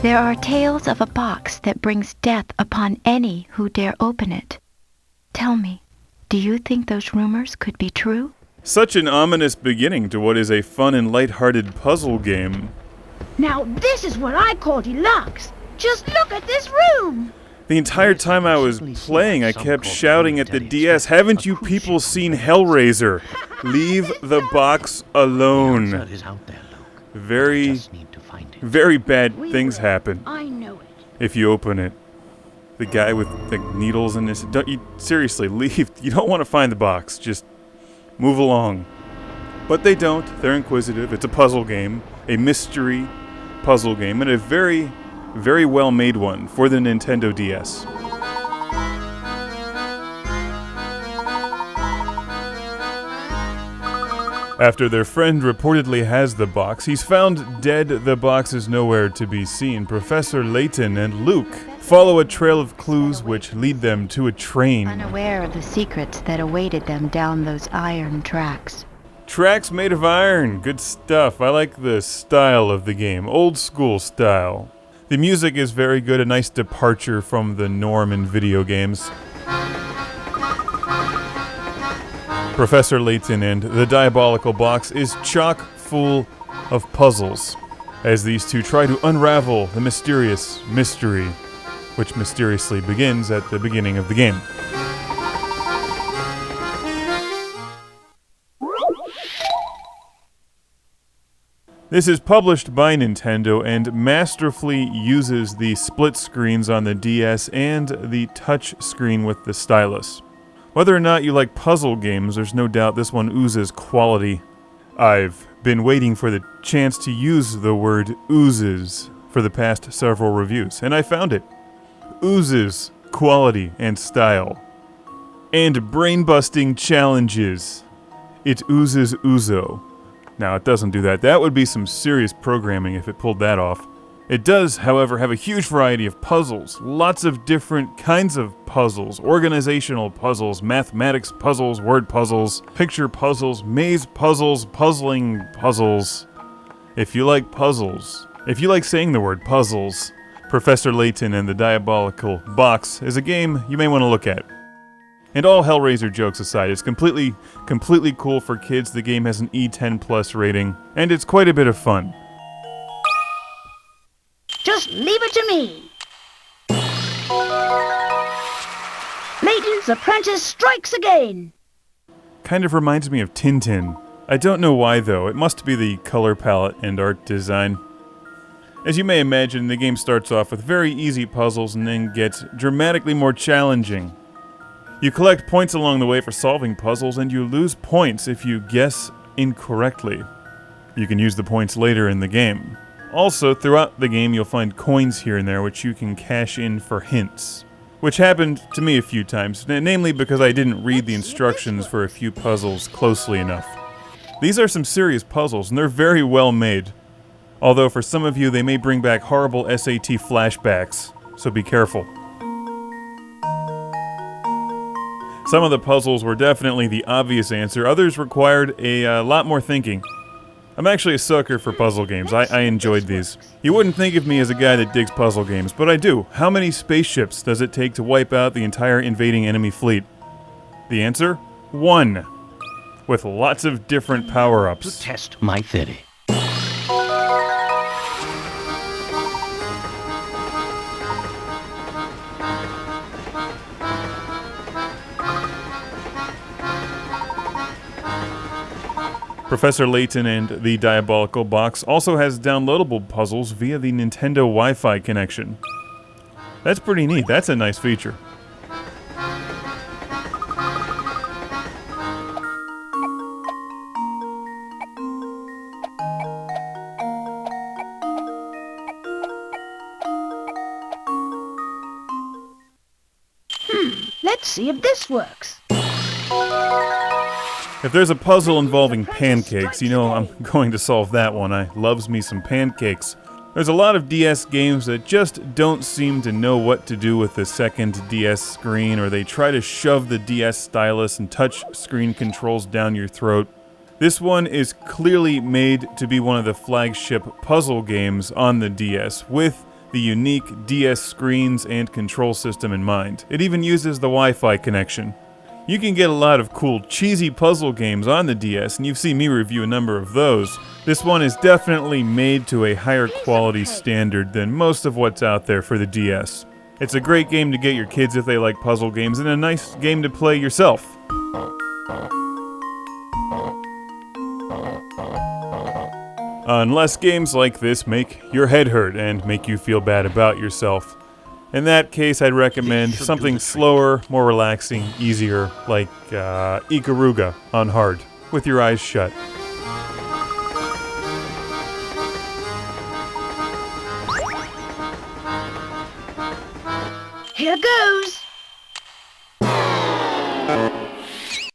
There are tales of a box that brings death upon any who dare open it. Tell me, do you think those rumors could be true? Such an ominous beginning to what is a fun and light-hearted puzzle game. Now this is what I call deluxe. Just look at this room! The entire time I was playing, I kept shouting at the DS, "Haven't you people seen Hellraiser? Leave the box alone." Very bad things happen I know it. if you open it. The guy with the needles in his... seriously, leave. You don't want to find the box. Just move along. But they don't. They're inquisitive. It's a puzzle game. A mystery puzzle game. And a very, very well-made one for the Nintendo DS. After their friend reportedly has the box, he's found dead. The box is nowhere to be seen. Professor Layton and Luke follow a trail of clues which lead them to a train. Unaware of the secrets that awaited them down those iron tracks. Tracks made of iron. Good stuff. I like the style of the game. Old school style. The music is very good. A nice departure from the norm in video games. Professor Layton and the Diabolical Box is chock full of puzzles, as these two try to unravel the mysterious mystery, which mysteriously begins at the beginning of the game. This is published by Nintendo and masterfully uses the split screens on the DS and the touch screen with the stylus. Whether or not you like puzzle games, there's no doubt this one oozes quality. I've been waiting for the chance to use the word oozes for the past several reviews, and I found it. Oozes quality and style. And brain-busting challenges. It oozes ouzo. Now, it doesn't do that. That would be some serious programming if it pulled that off. It does, however, have a huge variety of puzzles. Lots of different kinds of puzzles. Organizational puzzles, mathematics puzzles, word puzzles, picture puzzles, maze puzzles, puzzling puzzles. If you like puzzles, if you like saying the word puzzles, Professor Layton and the Diabolical Box is a game you may want to look at. And all Hellraiser jokes aside, it's completely cool for kids. The game has an E10+ rating, and it's quite a bit of fun. Just leave it to me. Layton's apprentice strikes again. Kind of reminds me of Tintin. I don't know why though, it must be the color palette and art design. As you may imagine, the game starts off with very easy puzzles and then gets dramatically more challenging. You collect points along the way for solving puzzles, and you lose points if you guess incorrectly. You can use the points later in the game. Also, throughout the game you'll find coins here and there which you can cash in for hints. Which happened to me a few times, namely because I didn't read the instructions for a few puzzles closely enough. These are some serious puzzles, and they're very well made. Although for some of you they may bring back horrible SAT flashbacks, so be careful. Some of the puzzles were definitely the obvious answer, others required a lot more thinking. I'm actually a sucker for puzzle games. I enjoyed these. You wouldn't think of me as a guy that digs puzzle games, but I do. How many spaceships does it take to wipe out the entire invading enemy fleet? The answer? 1. With lots of different power-ups. To test my theory. Professor Layton and the Diabolical Box also has downloadable puzzles via the Nintendo Wi-Fi connection. That's pretty neat. That's a nice feature. Let's see if this works. If there's a puzzle involving pancakes, you know I'm going to solve that one. I loves me some pancakes. There's a lot of DS games that just don't seem to know what to do with the second DS screen, or they try to shove the DS stylus and touch screen controls down your throat. This one is clearly made to be one of the flagship puzzle games on the DS, with the unique DS screens and control system in mind. It even uses the Wi-Fi connection. You can get a lot of cool, cheesy puzzle games on the DS, and you've seen me review a number of those. This one is definitely made to a higher quality standard than most of what's out there for the DS. It's a great game to get your kids if they like puzzle games, and a nice game to play yourself. Unless games like this make your head hurt and make you feel bad about yourself. In that case, I'd recommend something slower, more relaxing, easier, like Ikaruga on hard, with your eyes shut. Here goes.